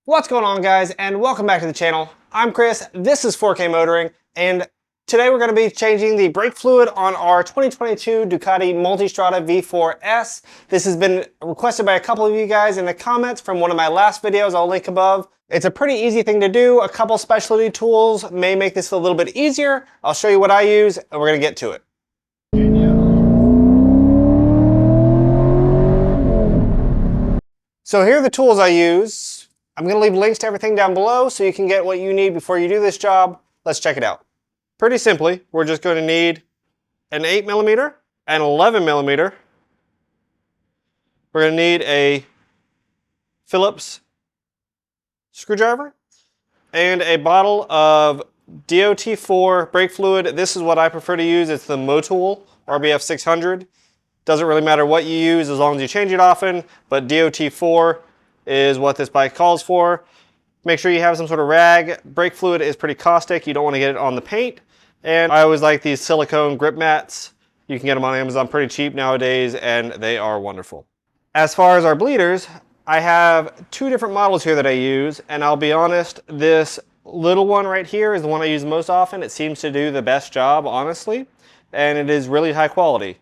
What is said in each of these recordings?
What's going on, guys, and welcome back to the channel. I'm Chris, this is 4K Motoring, and today we're going to be changing the brake fluid on our 2022 Ducati Multistrada V4s. This has been requested by a couple of you guys in the comments from one of my last videos I'll link above. It's a pretty easy thing to do. A couple specialty tools may make this a little bit easier. I'll show you what I use, and we're going to get to it. So here are the tools I use. I'm going to leave links to everything down below so you can get what you need before you do this job. Let's check it out. Pretty simply, we're just going to need an 8mm, an 11mm. We're going to need a Phillips screwdriver and a bottle of DOT4 brake fluid. This is what I prefer to use. It's the Motul RBF 600. Doesn't really matter what you use as long as you change it often, but DOT4 is what this bike calls for. Make sure you have some sort of rag. Brake fluid is pretty caustic. You don't want to get it on the paint. And I always like these silicone grip mats. You can get them on Amazon pretty cheap nowadays, and they are wonderful. As far as our bleeders, I have two different models here that I use, and I'll be honest, this little one right here is the one I use most often. It seems to do the best job, honestly, and it is really high quality.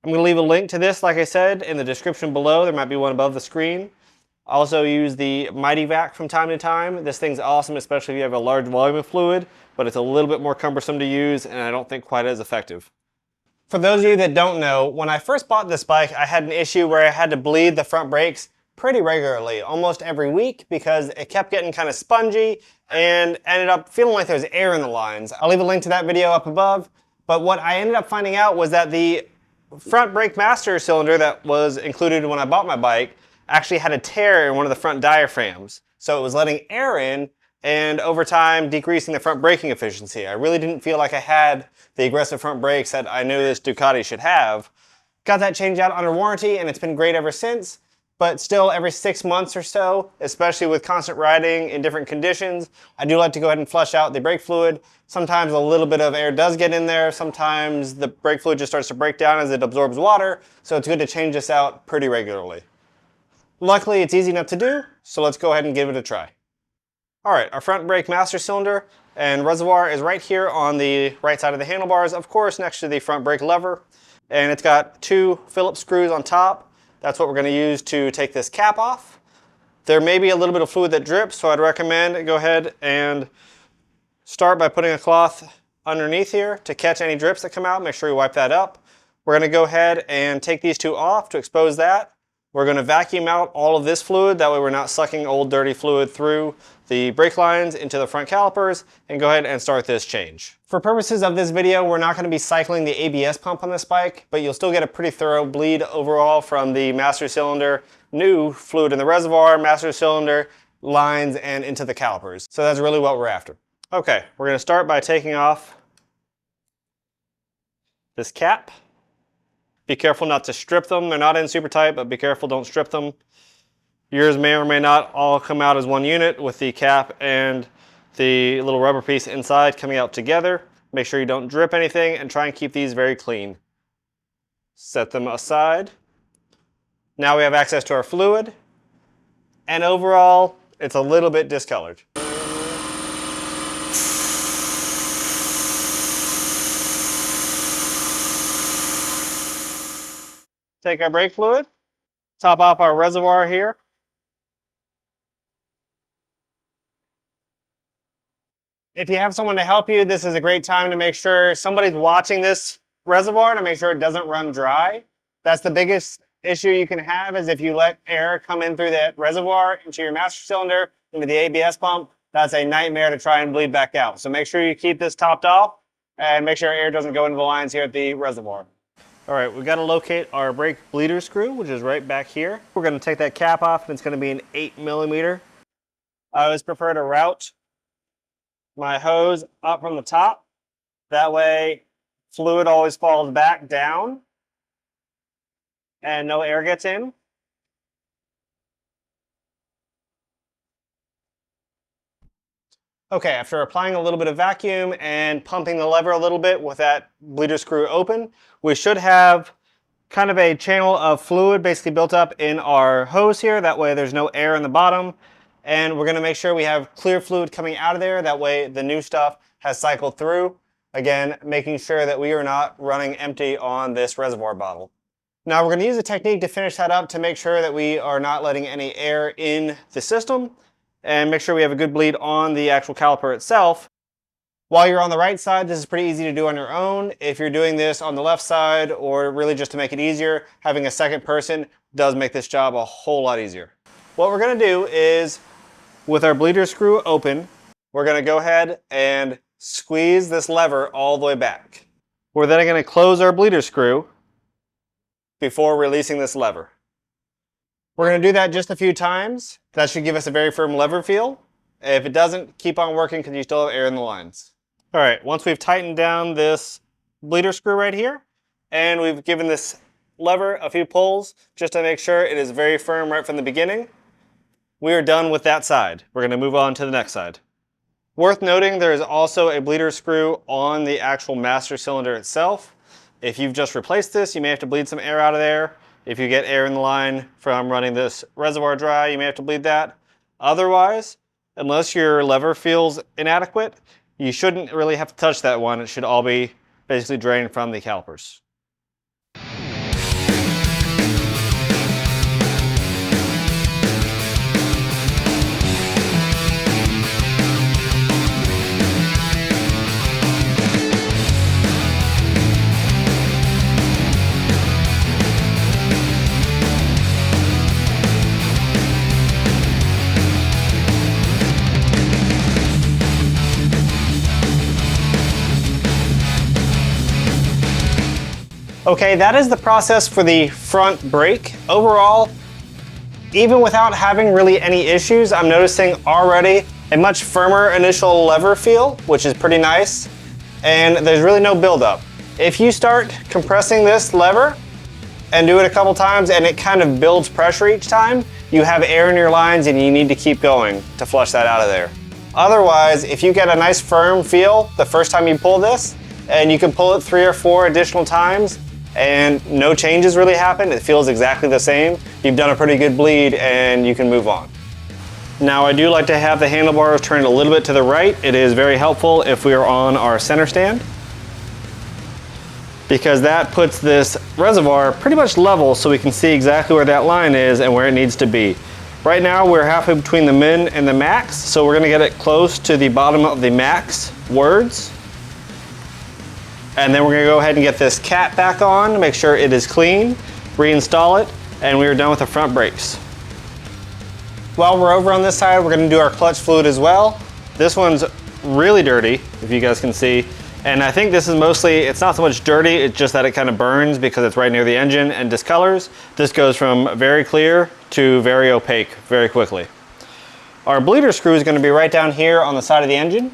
I'm going to leave a link to this, like I said, in the description below. There might be one above the screen. I also use the Mighty Vac from time to time. This thing's awesome, especially if you have a large volume of fluid, but it's a little bit more cumbersome to use, and I don't think quite as effective. For those of you that don't know, when I first bought this bike, I had an issue where I had to bleed the front brakes pretty regularly, almost every week, because it kept getting kind of spongy and ended up feeling like there was air in the lines. I'll leave a link to that video up above, but what I ended up finding out was that the front brake master cylinder that was included when I bought my bike actually had a tear in one of the front diaphragms. So it was letting air in and over time decreasing the front braking efficiency. I really didn't feel like I had the aggressive front brakes that I knew this Ducati should have. Got that changed out under warranty and it's been great ever since. But still every 6 months or so, especially with constant riding in different conditions, I do like to go ahead and flush out the brake fluid. Sometimes a little bit of air does get in there. Sometimes the brake fluid just starts to break down as it absorbs water. So it's good to change this out pretty regularly. Luckily, it's easy enough to do, so let's go ahead and give it a try. All right, our front brake master cylinder and reservoir is right here on the right side of the handlebars, of course, next to the front brake lever. And it's got two Phillips screws on top. That's what we're going to use to take this cap off. There may be a little bit of fluid that drips, so I'd recommend go ahead and start by putting a cloth underneath here to catch any drips that come out. Make sure you wipe that up. We're going to go ahead and take these two off to expose that. We're going to vacuum out all of this fluid, that way we're not sucking old dirty fluid through the brake lines into the front calipers, and go ahead and start this change. For purposes of this video, we're not going to be cycling the ABS pump on this bike, but you'll still get a pretty thorough bleed overall from the master cylinder, new fluid in the reservoir, master cylinder, lines, and into the calipers. So that's really what we're after. Okay, we're going to start by taking off this cap. Be careful not to strip them. They're not in super tight, but be careful, don't strip them. Yours may or may not all come out as one unit with the cap and the little rubber piece inside coming out together. Make sure you don't drip anything and try and keep these very clean. Set them aside. Now we have access to our fluid, and overall, it's a little bit discolored. Take our brake fluid, top off our reservoir here. If you have someone to help you, this is a great time to make sure somebody's watching this reservoir to make sure it doesn't run dry. That's the biggest issue you can have, is if you let air come in through that reservoir into your master cylinder, into the ABS pump, that's a nightmare to try and bleed back out. So make sure you keep this topped off and make sure air doesn't go into the lines here at the reservoir. All right, we've got to locate our brake bleeder screw, which is right back here. We're going to take that cap off, and it's going to be an 8mm. I always prefer to route my hose up from the top. That way, fluid always falls back down, and no air gets in. Okay, after applying a little bit of vacuum and pumping the lever a little bit with that bleeder screw open, we should have kind of a channel of fluid basically built up in our hose here. That way there's no air in the bottom. And we're gonna make sure we have clear fluid coming out of there. That way the new stuff has cycled through. Again, making sure that we are not running empty on this reservoir bottle. Now we're gonna use a technique to finish that up to make sure that we are not letting any air in the system and make sure we have a good bleed on the actual caliper itself. While you're on the right side, this is pretty easy to do on your own. If you're doing this on the left side, or really just to make it easier, having a second person does make this job a whole lot easier. What we're gonna do is, with our bleeder screw open, we're gonna go ahead and squeeze this lever all the way back. We're then gonna close our bleeder screw before releasing this lever. We're gonna do that just a few times. That should give us a very firm lever feel. If it doesn't, keep on working because you still have air in the lines. All right, once we've tightened down this bleeder screw right here, and we've given this lever a few pulls just to make sure it is very firm right from the beginning, we are done with that side. We're gonna move on to the next side. Worth noting, there is also a bleeder screw on the actual master cylinder itself. If you've just replaced this, you may have to bleed some air out of there. If you get air in the line from running this reservoir dry, you may have to bleed that. Otherwise, unless your lever feels inadequate, you shouldn't really have to touch that one. It should all be basically drained from the calipers. Okay, that is the process for the front brake. Overall, even without having really any issues, I'm noticing already a much firmer initial lever feel, which is pretty nice, and there's really no buildup. If you start compressing this lever and do it a couple times and it kind of builds pressure each time, you have air in your lines and you need to keep going to flush that out of there. Otherwise, if you get a nice firm feel the first time you pull this, and you can pull it 3 or 4 additional times, and no changes really happen, it feels exactly the same, you've done a pretty good bleed and you can move on. Now I do like to have the handlebars turned a little bit to the right. It is very helpful if we are on our center stand, because that puts this reservoir pretty much level so we can see exactly where that line is and where it needs to be. Right now we're halfway between the min and the max, so we're gonna get it close to the bottom of the max words. And then we're gonna go ahead and get this cap back on, make sure it is clean, reinstall it, and we are done with the front brakes. While we're over on this side, we're gonna do our clutch fluid as well. This one's really dirty, if you guys can see. And I think this is mostly, it's not so much dirty, it's just that it kind of burns because it's right near the engine and discolors. This goes from very clear to very opaque very quickly. Our bleeder screw is gonna be right down here on the side of the engine,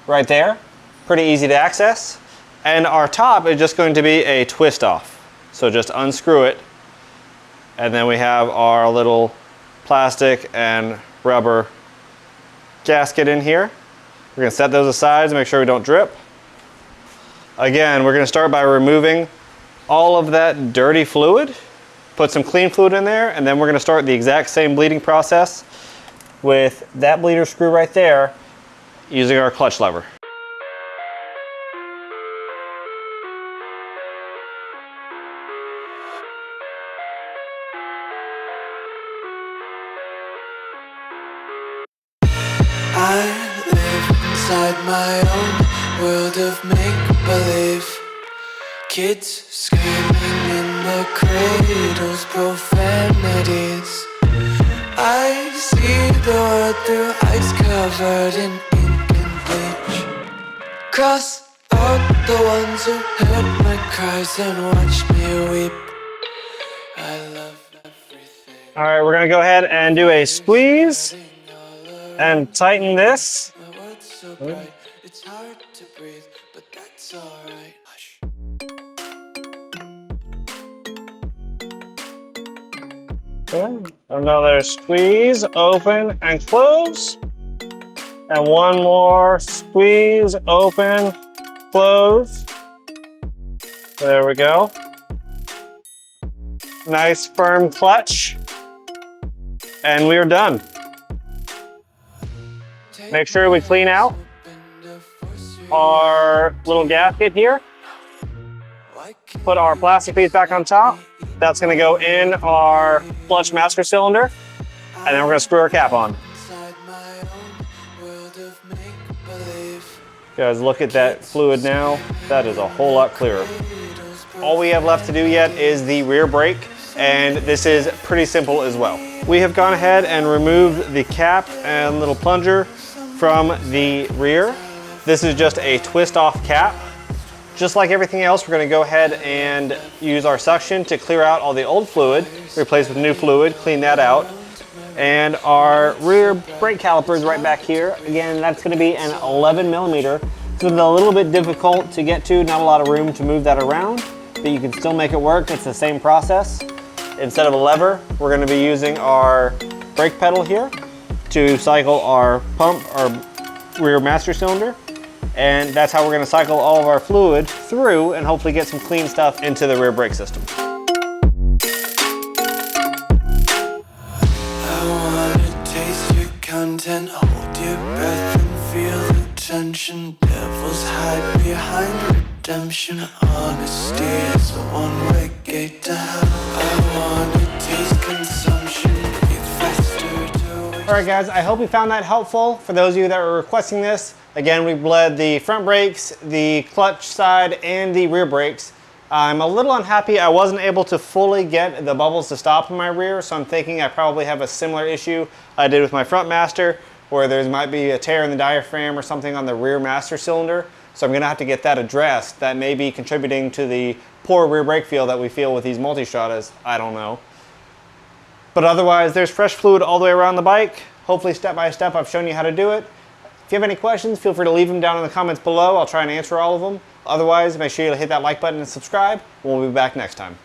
right there. Pretty easy to access. And our top is just going to be a twist off. So just unscrew it. And then we have our little plastic and rubber gasket in here. We're gonna set those aside to make sure we don't drip. Again, we're gonna start by removing all of that dirty fluid, put some clean fluid in there, and then we're gonna start the exact same bleeding process with that bleeder screw right there using our clutch lever. I live inside my own world of make-believe. Kids screaming in the cradles, profanities. I see the world through ice covered in ink and bleach. Cross out the ones who heard my cries and watched me weep. I love everything. All right, we're gonna go ahead and do a squeeze and tighten this. It's hard to breathe, but that's all right. Hush. Another squeeze, open and close. And one more squeeze, open, close. There we go. Nice firm clutch. And we are done. Make sure we clean out our little gasket here. Put our plastic piece back on top. That's going to go in our clutch master cylinder. And then we're going to screw our cap on. Guys, look at that fluid now. That is a whole lot clearer. All we have left to do yet is the rear brake, and this is pretty simple as well. We have gone ahead and removed the cap and little plunger from the rear. This is just a twist off cap. Just like everything else, we're going to go ahead and use our suction to clear out all the old fluid, replace with new fluid, clean that out. And our rear brake caliper is right back here. Again, that's going to be an 11 millimeter. It's a little bit difficult to get to, not a lot of room to move that around, but you can still make it work. It's the same process. Instead of a lever, we're going to be using our brake pedal here to cycle our pump, our rear master cylinder. And that's how we're going to cycle all of our fluid through and hopefully get some clean stuff into the rear brake system. Content, hold your breath and feel the tension. Devils hide behind redemption. Honesty is a one-way gate to hell. I wanna taste consumption. Breathe faster to. All right, guys, I hope you found that helpful. For those of you that were requesting this, again, we bled the front brakes, the clutch side, and the rear brakes. I'm a little unhappy I wasn't able to fully get the bubbles to stop in my rear, so I'm thinking I probably have a similar issue I did with my front master, where there might be a tear in the diaphragm or something on the rear master cylinder. So I'm gonna have to get that addressed. That may be contributing to the poor rear brake feel that we feel with these Multistradas. I don't know. But otherwise, there's fresh fluid all the way around the bike. Hopefully step by step I've shown you how to do it. If you have any questions, feel free to leave them down in the comments below. I'll try and answer all of them. Otherwise, make sure you hit that like button and subscribe. We'll be back next time.